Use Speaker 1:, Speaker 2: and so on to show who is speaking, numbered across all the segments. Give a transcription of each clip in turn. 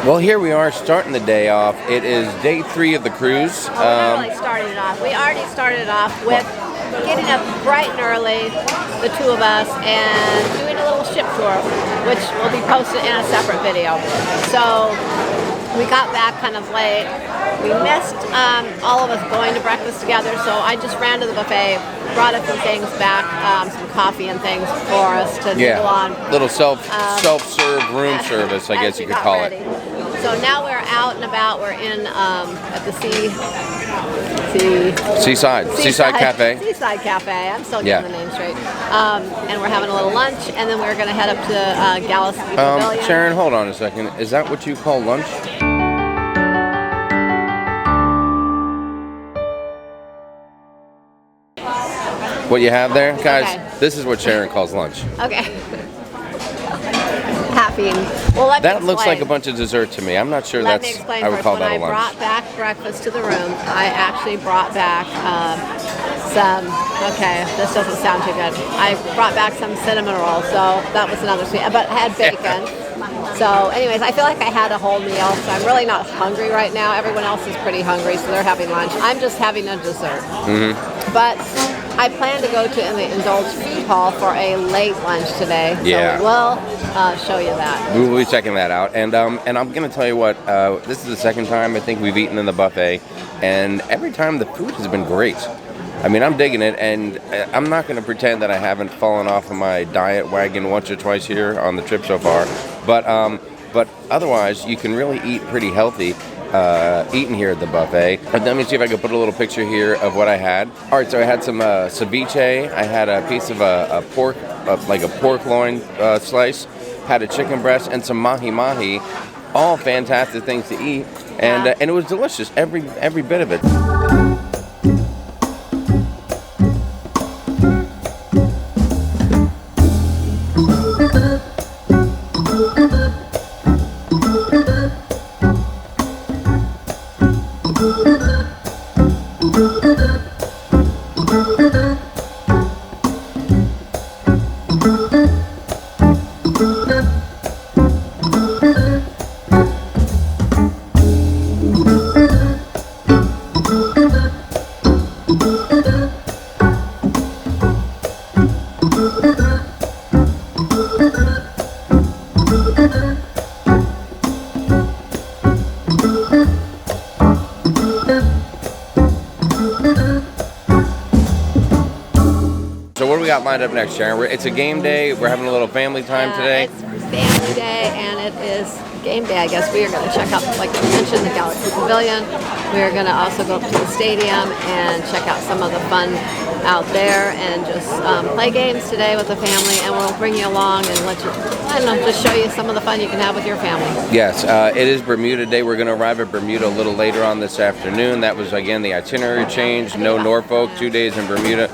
Speaker 1: Well, here we are starting the day off. It is day 3 of the cruise.
Speaker 2: Well, we not really started it off. We already started off with getting up bright and early, the two of us, and doing a little ship tour, which will be posted in a separate video. So we got back kind of late. We missed all of us going to breakfast together, so I just ran to the buffet, brought a few things back, some coffee and things for us to go on.
Speaker 1: Little self-serve room service, I guess you could call it.
Speaker 2: So now we're out and about. We're in at the
Speaker 1: Seaside Cafe.
Speaker 2: Seaside Cafe. I'm still getting the name straight. And we're having a little lunch, and then we're going to head up to Galaxy Pavilion.
Speaker 1: Sharon, hold on a second. Is that what you call lunch? What you have there, guys? Okay. This is what Sharon calls lunch.
Speaker 2: Okay. Caffeine. Well,
Speaker 1: that looks like a bunch of dessert to me. I'm not sure I would call that a lunch.
Speaker 2: When I brought back breakfast to the room, I actually brought back some, okay, this doesn't sound too good. I brought back some cinnamon rolls, so that was another sweet, but I had bacon. So anyways, I feel like I had a whole meal, so I'm really not hungry right now. Everyone else is pretty hungry, so they're having lunch. I'm just having a dessert. Mm-hmm. But I plan to go to the Indulge Food Hall for a late lunch today.
Speaker 1: Yeah.
Speaker 2: So we'll show you that.
Speaker 1: We will be checking that out. And I'm going to tell you what, this is the second time I think we've eaten in the buffet, and every time the food has been great. I mean, I'm digging it, and I'm not going to pretend that I haven't fallen off of my diet wagon once or twice here on the trip so far. But otherwise, you can really eat pretty healthy eating here at the buffet. And let me see if I can put a little picture here of what I had. All right, so I had some ceviche. I had a piece of a pork, like a pork loin slice. Had a chicken breast and some mahi-mahi. All fantastic things to eat, and it was delicious, every bit of it. So what do we got lined up next, Sharon? It's a game day. We're having a little family time today.
Speaker 2: It's family day, and it is game day, I guess. We are going to check out, like you mentioned, the Galaxy Pavilion. We are going to also go up to the stadium and check out some of the fun out there, and just play games today with the family. And we'll bring you along and let you, I don't know, just show you some of the fun you can have with your family.
Speaker 1: Yes, it is Bermuda Day. We're going to arrive at Bermuda a little later on this afternoon. That was, again, the itinerary change. No Norfolk, 2 days in Bermuda.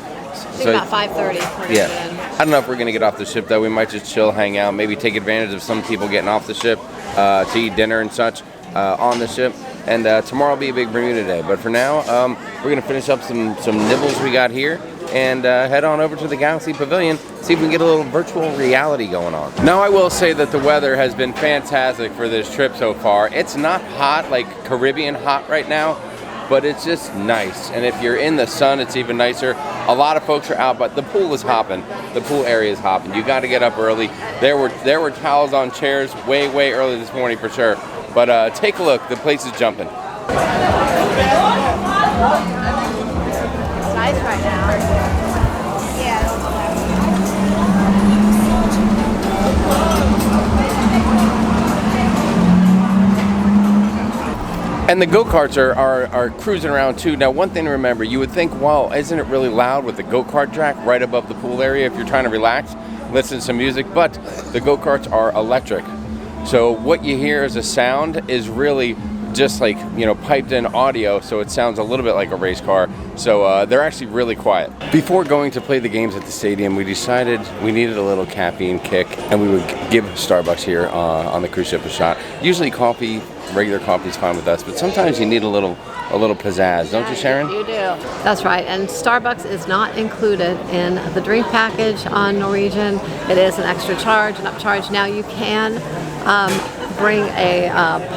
Speaker 2: So about 5:30.
Speaker 1: Yeah. I don't know if we're going to get off the ship, though. We might just chill, hang out, maybe take advantage of some people getting off the ship to eat dinner and such on the ship. And tomorrow will be a big Bermuda day. But for now, we're going to finish up some nibbles we got here and head on over to the Galaxy Pavilion, see if we can get a little virtual reality going on. Now, I will say that the weather has been fantastic for this trip so far. It's not hot, like Caribbean hot right now, but it's just nice. And if you're in the sun, it's even nicer. A lot of folks are out, but the pool is hopping. The pool area is hopping. You got to get up early. There were towels on chairs way early this morning for sure. But take a look. The place is jumping.
Speaker 2: It's nice right now. Yeah.
Speaker 1: And the go-karts are cruising around too. Now, one thing to remember, you would think, wow, isn't it really loud with the go-kart track right above the pool area if you're trying to relax, listen to some music, but the go-karts are electric. So what you hear as a sound is really just like, piped in audio, so it sounds a little bit like a race car. So they're actually really quiet. Before going to play the games at the stadium, we decided we needed a little caffeine kick, and we would give Starbucks here on the cruise ship a shot. Usually coffee, regular coffee is fine with us, but sometimes you need a little pizzazz, don't you, Sharon?
Speaker 2: You do. That's right. And Starbucks is not included in the drink package on Norwegian. It is an extra charge, an upcharge. Now you can bring a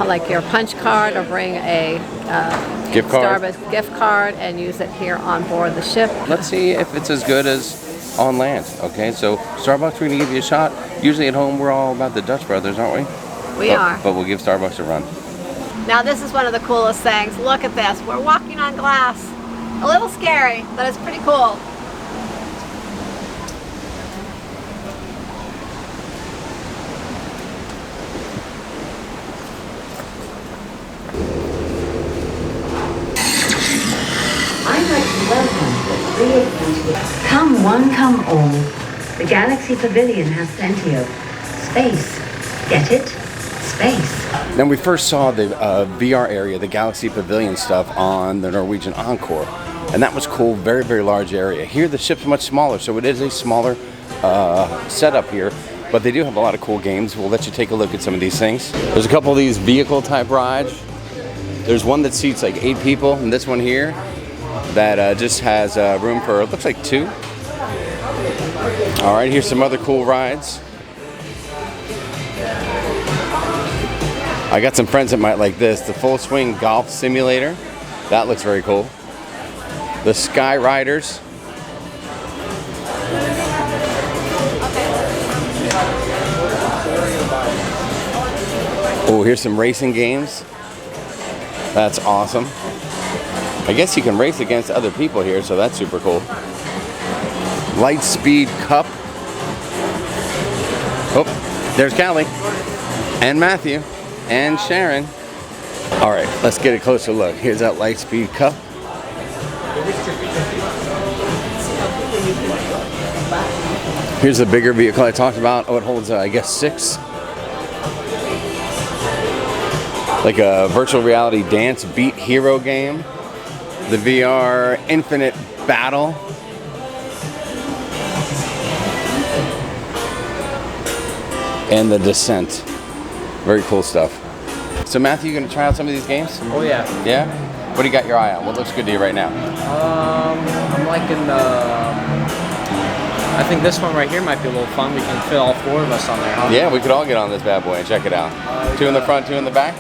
Speaker 2: like your punch card or bring a
Speaker 1: Gift card.
Speaker 2: Starbucks gift card and use it here on board the ship.
Speaker 1: Let's see if it's as good as on land. Okay, so Starbucks, we're gonna give you a shot. Usually at home, we're all about the Dutch Brothers, aren't we?
Speaker 2: We are.
Speaker 1: But we'll give Starbucks a run.
Speaker 2: Now this is one of the coolest things. Look at this. We're walking on glass. A little scary, but it's pretty cool.
Speaker 3: I'd like to welcome the three of you to Come One, Come All. The Galaxy Pavilion has plenty of space. Get it? Space.
Speaker 1: Then we first saw the VR area, the Galaxy Pavilion stuff on the Norwegian Encore. And that was cool, very, very large area. Here the ship's much smaller, so it is a smaller setup here. But they do have a lot of cool games. We'll let you take a look at some of these things. There's a couple of these vehicle type rides. There's one that seats like 8 people, and this one here that just has room for, it looks like 2. All right, here's some other cool rides. I got some friends that might like this, the Full Swing Golf Simulator. That looks very cool. The Sky Riders. Oh, here's some racing games. That's awesome. I guess you can race against other people here, so that's super cool. Light Speed Cup. Oh, there's Callie and Matthew and Sharon. All right, let's get a closer look. Here's that Light Speed Cup. Here's the bigger vehicle I talked about. Oh, it holds, I guess, 6. Like a virtual reality dance beat hero game. The VR Infinite Battle. And the Descent. Very cool stuff. So Matthew, you gonna try out some of these games?
Speaker 4: Oh yeah.
Speaker 1: Yeah? What do you got your eye on? What looks good to you right now?
Speaker 4: I'm liking the. I think this one right here might be a little fun. We can fit all 4 of us on there. Huh?
Speaker 1: Yeah, we could all get on this bad boy and check it out. 2 in the front, 2 in the back.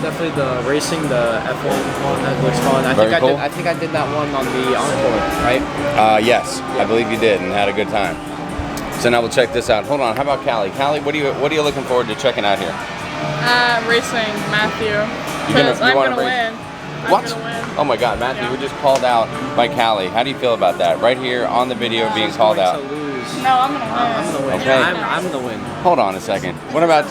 Speaker 4: Definitely the racing, the F1 one, that looks fun. I think I did that one on the Encore, right?
Speaker 1: Yes, I believe you did and had a good time. So now we'll check this out. Hold on, how about Callie? Callie, what are you looking forward to checking out here?
Speaker 5: Racing, Matthew. Because I'm gonna win.
Speaker 1: What? Oh my God, Matthew,
Speaker 5: Yeah.
Speaker 1: we just called out by Callie. How do you feel about that? Right here on the video being called out.
Speaker 4: To lose.
Speaker 5: No, I'm gonna win.
Speaker 4: I'm gonna win.
Speaker 1: Okay.
Speaker 4: I'm gonna win.
Speaker 1: Hold on a second. What about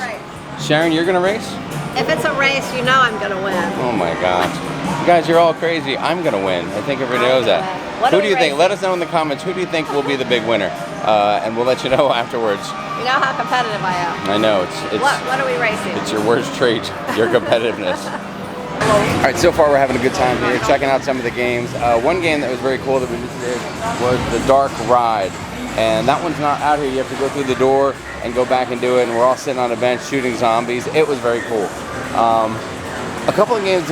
Speaker 1: Sharon? You're gonna race?
Speaker 2: If it's a race, you know I'm gonna win.
Speaker 1: Oh my gosh. You guys, you're all crazy. I'm gonna win. I think everybody knows that.
Speaker 2: What
Speaker 1: Who
Speaker 2: are
Speaker 1: do
Speaker 2: we
Speaker 1: you think?
Speaker 2: racing?
Speaker 1: Let us know in the comments. Who do you think will be the big winner? And we'll let you know afterwards.
Speaker 2: You know how competitive I am.
Speaker 1: I know it's
Speaker 2: What are we racing?
Speaker 1: it's your worst trait, your competitiveness. All right, so far we're having a good time here, checking out some of the games. One game that was very cool that we just did was the Dark Ride. And that one's not out here. You have to go through the door and go back and do it. And we're all sitting on a bench shooting zombies. It was very cool. A couple of games,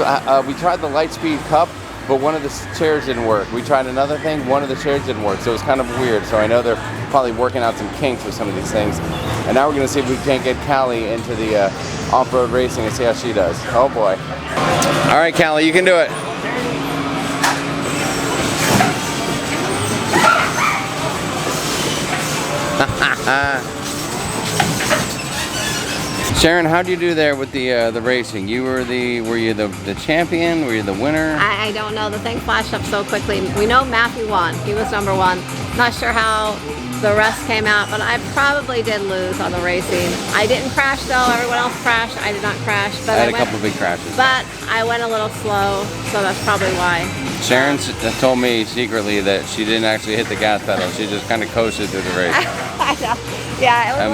Speaker 1: we tried the Lightspeed Cup, but one of the chairs didn't work. We tried another thing, one of the chairs didn't work. So it was kind of weird. So I know they're probably working out some kinks with some of these things. And now we're going to see if we can't get Callie into the off-road racing and see how she does. Oh boy. All right, Callie, you can do it. Sharon, how'd you do there with the racing? Were you the champion? Were you the winner?
Speaker 2: I don't know. The thing flashed up so quickly. We know Matthew won. He was number 1. Not sure how the rest came out, but I probably did lose on the racing. I didn't crash though. Everyone else crashed. I did not crash. But
Speaker 1: I had a couple big crashes.
Speaker 2: But I went a little slow, so that's probably why.
Speaker 1: Sharon told me secretly that she didn't actually hit the gas pedal. She just kind of coasted through the race.
Speaker 2: I know. Yeah, it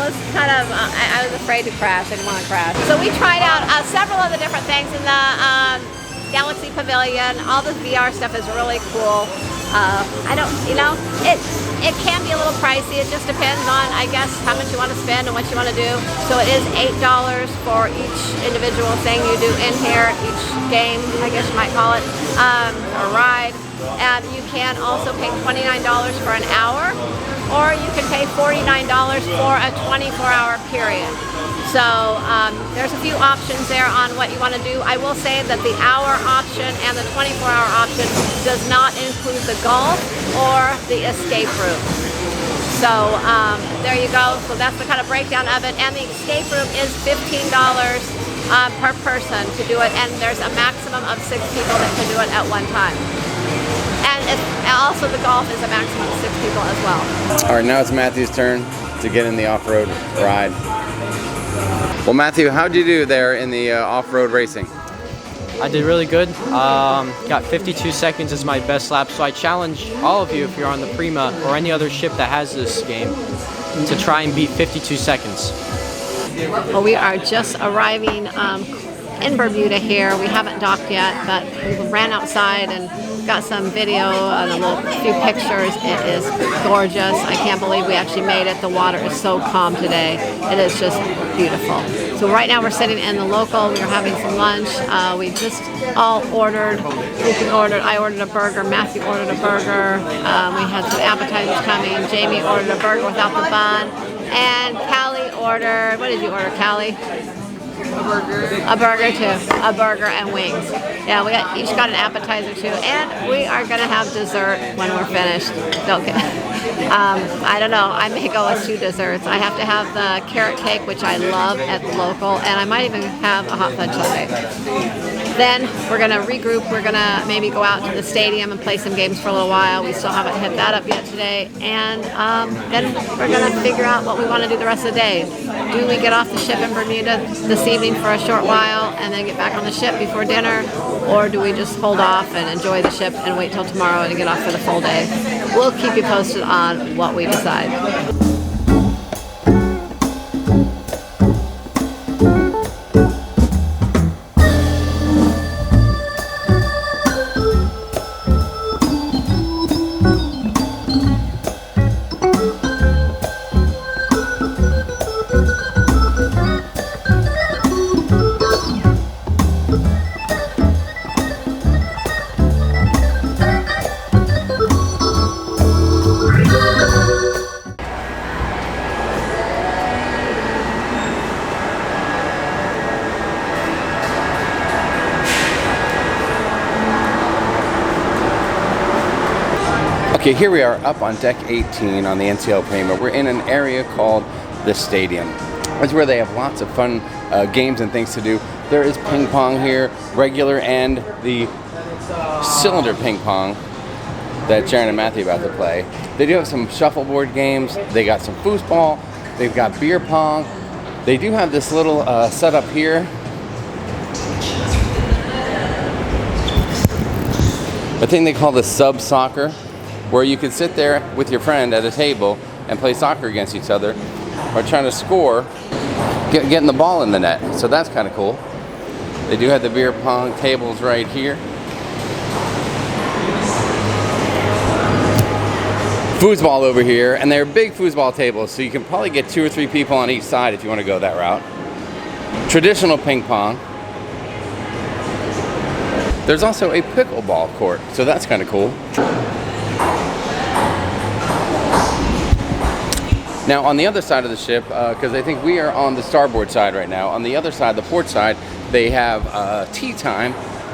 Speaker 2: was kind of, I was afraid to crash. I didn't want to crash. So we tried out several of the different things in the Galaxy Pavilion. All the VR stuff is really cool. It can be a little pricey. It just depends on, I guess, how much you want to spend and what you want to do. So it is $8 for each individual thing you do in here, each game, I guess you might call it, or ride. And you can also pay $29 for an hour, or you can pay $49 for a 24-hour period. So there's a few options there on what you want to do. I will say that the hour option and the 24-hour option does not include the golf or the escape room. So there you go. So that's the kind of breakdown of it. And the escape room is $15 per person to do it, and there's a maximum of 6 people that can do it at one time. And also the golf is a maximum of 6 people as well.
Speaker 1: All right, now it's Matthew's turn to get in the off-road ride. Well, Matthew, how'd you do there in the off-road racing?
Speaker 4: I did really good. Got 52 seconds as my best lap, so I challenge all of you, if you're on the Prima or any other ship that has this game, to try and beat 52 seconds.
Speaker 2: Well, we are just arriving in Bermuda here. We haven't docked yet, but we ran outside and got some video and a few pictures. It is gorgeous. I can't believe we actually made it. The water is so calm today. It is just beautiful. So right now we're sitting in the local. We're having some lunch. We just all ordered. I ordered a burger. Matthew ordered a burger. We had some appetizers coming. Jamie ordered a burger without the bun. And Callie ordered, what did you order, Callie? A burger too. A burger and wings. Yeah, we each got an appetizer too, and we are gonna have dessert when we're finished. Don't get. I don't know. I may go with 2 desserts. I have to have the carrot cake, which I love at the local, and I might even have a hot fudge sundae. Then we're gonna regroup. We're gonna maybe go out to the stadium and play some games for a little while. We still haven't hit that up yet today, and then we're gonna figure out what we want to do the rest of the day. Do we get off the ship in Bermuda this evening for a short while and then get back on the ship before dinner, or do we just hold off and enjoy the ship and wait till tomorrow to get off for the full day? We'll keep you posted on what we decide.
Speaker 1: Okay, here we are up on deck 18 on the NCL Prima. We're in an area called the Stadium. It's where they have lots of fun games and things to do. There is ping pong here, regular and the cylinder ping pong that Sharon and Matthew are about to play. They do have some shuffleboard games. They got some foosball. They've got beer pong. They do have this little setup here. A thing they call the sub soccer, where you could sit there with your friend at a table and play soccer against each other, or trying to score, getting the ball in the net. So that's kind of cool. They do have the beer pong tables right here. Foosball over here, and they're big foosball tables, so you can probably get 2 or 3 people on each side if you want to go that route. Traditional ping pong. There's also a pickleball court, so that's kind of cool. Now on the other side of the ship, because I think we are on the starboard side right now, on the other side, the port side, they have tea time.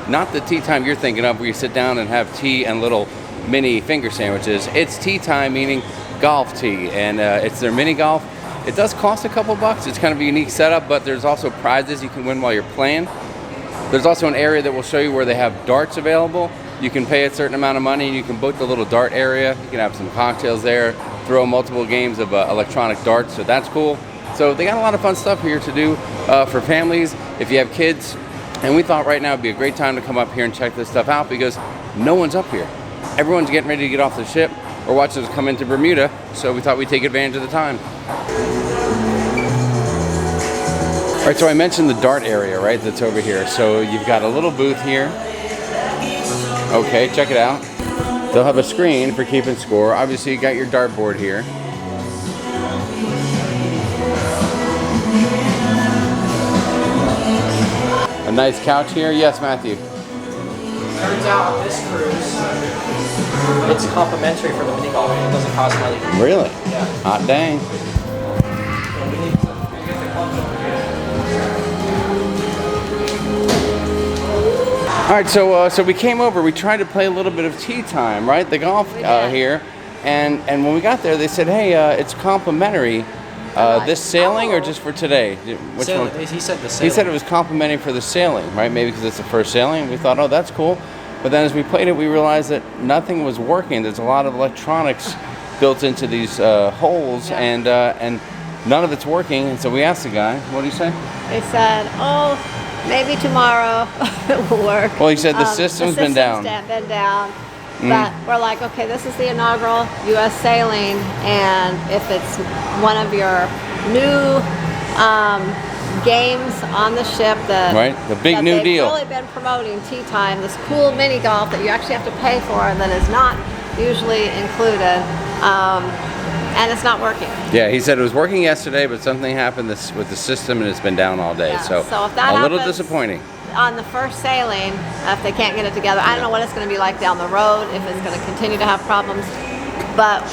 Speaker 1: Not the tea time you're thinking of where you sit down and have tea and little mini finger sandwiches. It's tea time, meaning golf tea, and it's their mini golf. It does cost a couple bucks. It's kind of a unique setup, but there's also prizes you can win while you're playing. There's also an area that will show you where they have darts available. You can pay a certain amount of money and you can book the little dart area. You can have some cocktails there, throw multiple games of electronic darts, so that's cool. So they got a lot of fun stuff here to do for families, if you have kids. And we thought right now would be a great time to come up here and check this stuff out because no one's up here. Everyone's getting ready to get off the ship or watching us come into Bermuda, so we thought we'd take advantage of the time. All right, so I mentioned the dart area, right, that's over here. So you've got a little booth here. Okay, check it out. They'll have a screen for keeping score. Obviously, you got your dartboard here. A nice couch here. Yes, Matthew.
Speaker 4: Turns out on this cruise, it's complimentary for the mini golf. It doesn't cost money.
Speaker 1: Really?
Speaker 4: Yeah.
Speaker 1: Hot dang.
Speaker 4: You get the clubs over here.
Speaker 1: All right, so we came over. We tried to play a little bit of tea time, right? The golf here, and when we got there, they said, "Hey, it's complimentary. This sailing or just for today?" Which
Speaker 4: Sailing.
Speaker 1: one?
Speaker 4: He said the sailing.
Speaker 1: He said it was complimentary for the sailing, right? Maybe because it's the first sailing. We thought, oh, that's cool. But then as we played it, we realized that nothing was working. There's a lot of electronics built into these holes, and none of it's working. And so we asked the guy, what did he say?
Speaker 2: They said, oh, maybe tomorrow it will work.
Speaker 1: Well, he said the system's been down.
Speaker 2: Been down. But we're like, okay, this is the inaugural U.S. sailing, and if it's one of your new games on the ship,
Speaker 1: the big new deal.
Speaker 2: They've really been promoting tea time, this cool mini golf that you actually have to pay for and that is not usually included, and it's not working.
Speaker 1: Yeah, he said it was working yesterday, but something happened with the system, and it's been down all day.
Speaker 2: Yeah,
Speaker 1: so
Speaker 2: if that
Speaker 1: a little
Speaker 2: happens
Speaker 1: disappointing.
Speaker 2: On the first sailing, if they can't get it together, I don't know what it's going to be like down the road, if it's going to continue to have problems. But,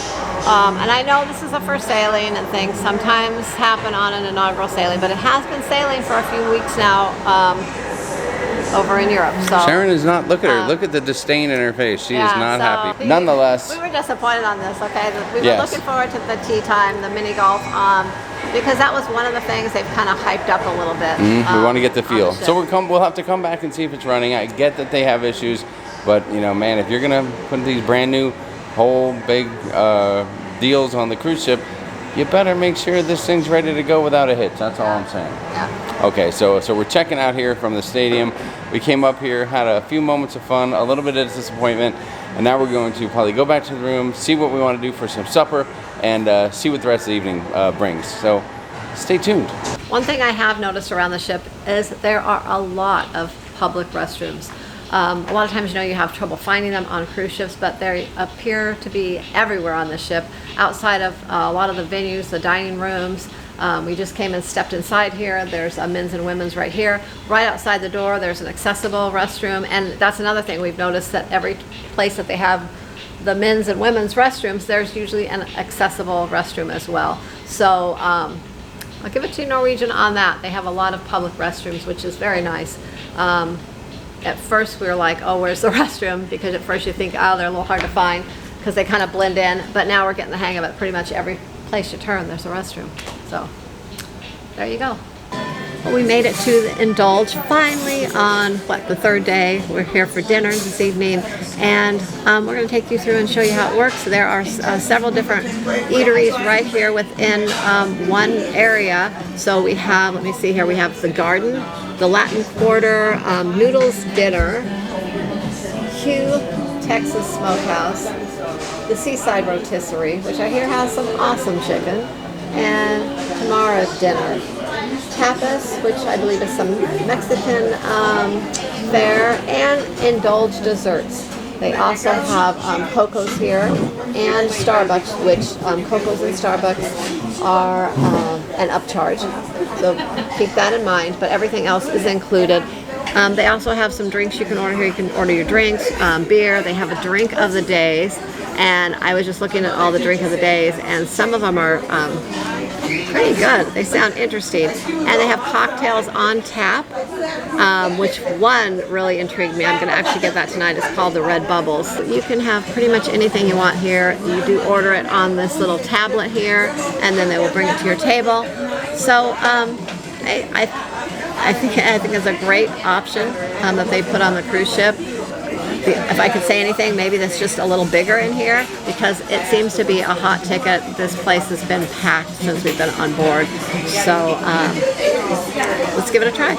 Speaker 2: and I know this is the first sailing and things sometimes happen on an inaugural sailing, but it has been sailing for a few weeks now over in Europe. So
Speaker 1: Sharon is not, look at her, look at the disdain in her face. She is not happy. Nonetheless.
Speaker 2: We were disappointed on this, okay? We were looking forward to the tea time, the mini golf, because that was one of the things they've kind of hyped up a little bit.
Speaker 1: We want to get the feel. So we'll have to come back and see if it's running. I get that they have issues, but you know, man, if you're going to put these brand new whole big deals on the cruise ship, you better make sure this thing's ready to go without a hitch. That's all I'm saying.
Speaker 2: Yeah.
Speaker 1: Okay, so we're checking out here from the stadium. We came up here, had a few moments of fun, a little bit of disappointment, and now we're going to probably go back to the room, see what we want to do for some supper, and see what the rest of the evening brings. So stay tuned.
Speaker 2: One thing I have noticed around the ship is there are a lot of public restrooms. A lot of times, you know, you have trouble finding them on cruise ships, but they appear to be everywhere on the ship. Outside of a lot of the venues, the dining rooms, we just came and stepped inside here. There's a men's and women's right here. Right outside the door, there's an accessible restroom, and that's another thing we've noticed, that every place that they have the men's and women's restrooms, there's usually an accessible restroom as well. So I'll give it to Norwegian on that. They have a lot of public restrooms, which is very nice. At first we were like, oh, where's the restroom? Because at first you think, oh, they're a little hard to find because they kind of blend in. But now we're getting the hang of it. Pretty much every place you turn, there's a restroom. So there you go. Well, we made it to the Indulge finally on, the third day. We're here for dinner this evening, and we're going to take you through and show you how it works. There are several different eateries right here within one area. So we have, let me see here, we have the Garden, the Latin Quarter, Noodles Dinner, Hugh Texas Smokehouse, the Seaside Rotisserie, which I hear has some awesome chicken, and Tamara's Dinner. Tapas, which I believe is some Mexican fare, and Indulge desserts. They also have Coco's here and Starbucks, which Coco's and Starbucks are an upcharge. So keep that in mind, but everything else is included. They also have some drinks you can order here. You can order your drinks, beer. They have a drink of the days, and I was just looking at all the drink of the days, and some of them are pretty good. They sound interesting. And they have cocktails on tap, which one really intrigued me. I'm going to actually get that tonight. It's called the Red Bubbles. You can have pretty much anything you want here. You do order it on this little tablet here, and then they will bring it to your table. So I think it's a great option that they put on the cruise ship. If I could say anything, maybe that's just a little bigger in here, because it seems to be a hot ticket. This place has been packed since we've been on board. So let's give it a try.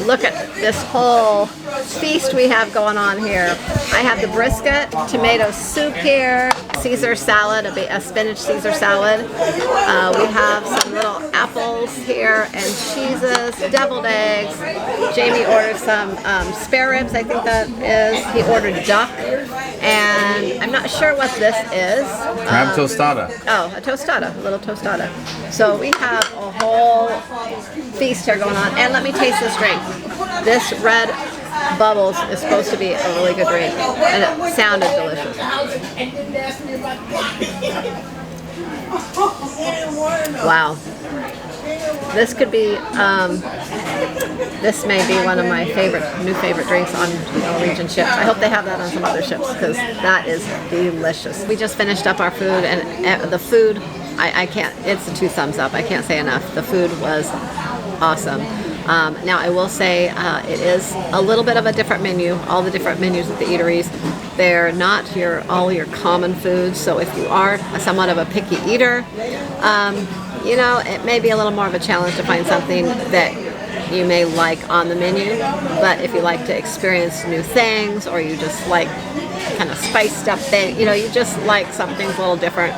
Speaker 2: Look at this whole feast we have going on here. I have the brisket, tomato soup here, Caesar salad, a spinach Caesar salad. We have some little apples here and cheeses, deviled eggs. Jamie ordered some spare ribs, I think that is. He ordered duck, and I'm not sure what this is.
Speaker 1: Crab tostada.
Speaker 2: Oh, a tostada, a little tostada. So we have a whole feast here going on. And let me taste this drink. This Red Bubbles is supposed to be a really good drink, and it sounded delicious. Wow. This could be, this may be one of my new favorite drinks on Norwegian ships. I hope they have that on some other ships because that is delicious. We just finished up our food, and the food, I can't, it's a 2 thumbs up. I can't say enough. The food was awesome. Now I will say it is a little bit of a different menu. All the different menus at the eateries, they're not all your common foods. So if you are somewhat of a picky eater, it may be a little more of a challenge to find something that you may like on the menu. But if you like to experience new things, or you just like kind of spiced up things, you just like something a little different,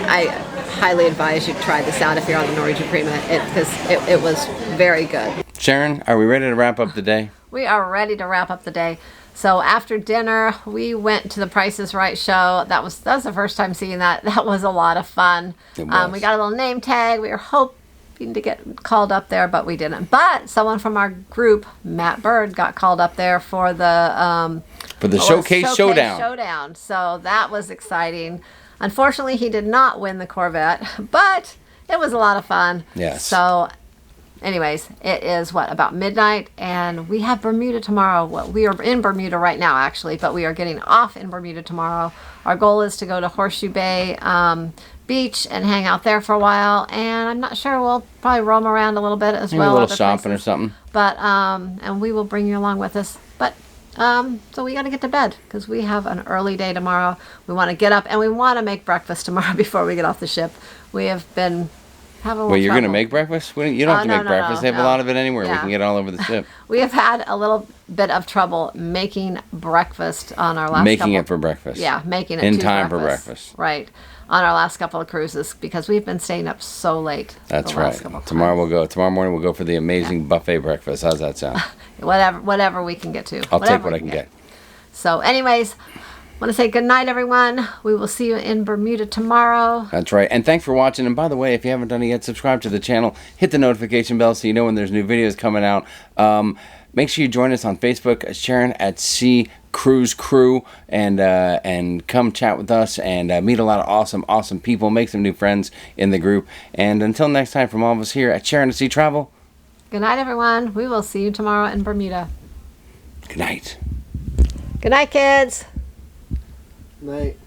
Speaker 2: I highly advise you try this out if you're on the Norwegian Prima, because it was very good.
Speaker 1: Sharon, are we ready to wrap up the day?
Speaker 2: We are ready to wrap up the day. So after dinner, we went to the Price is Right show. That was the first time seeing that. That was a lot of fun.
Speaker 1: It was.
Speaker 2: We got a little name tag. We were hoping to get called up there, but we didn't. But someone from our group, Matt Bird, got called up there for the
Speaker 1: Showcase Showdown.
Speaker 2: So that was exciting. Unfortunately, he did not win the Corvette, but it was a lot of fun.
Speaker 1: Yes.
Speaker 2: So anyways, it is about midnight, and we have Bermuda tomorrow. Well, we are in Bermuda right now, actually, but we are getting off in Bermuda tomorrow. Our goal is to go to Horseshoe Bay Beach and hang out there for a while, and I'm not sure, we'll probably roam around a little bit as well.
Speaker 1: A little shopping or something.
Speaker 2: But, and we will bring you along with us. But, so we got to get to bed because we have an early day tomorrow. We want to get up, and we want to make breakfast tomorrow before we get off the ship. We have been having a little
Speaker 1: You're going to
Speaker 2: trouble.
Speaker 1: make breakfast? You don't have to make breakfast. They have a lot of it anywhere.
Speaker 2: Yeah.
Speaker 1: We can get it all over the ship.
Speaker 2: We have had a little bit of trouble making breakfast on our last
Speaker 1: Making it for breakfast.
Speaker 2: Yeah, making it
Speaker 1: in
Speaker 2: to
Speaker 1: time for breakfast.
Speaker 2: Right. On our last couple of cruises, because we've been staying up so late.
Speaker 1: That's right. Tomorrow morning we'll go for the amazing buffet breakfast. How's that sound?
Speaker 2: Whatever we can get to.
Speaker 1: I'll take what I can get.
Speaker 2: So anyways, I want to say good night, everyone. We will see you in Bermuda tomorrow.
Speaker 1: That's right. And thanks for watching. And by the way, if you haven't done it yet, subscribe to the channel. Hit the notification bell so you know when there's new videos coming out. Make sure you join us on Facebook, Sharon at Sea Cruise Crew, and come chat with us and meet a lot of awesome people. Make some new friends in the group. And until next time, from all of us here at Sharon at Sea Travel.
Speaker 2: Good night, everyone. We will see you tomorrow in Bermuda.
Speaker 1: Good night.
Speaker 2: Good night, kids.
Speaker 6: Night.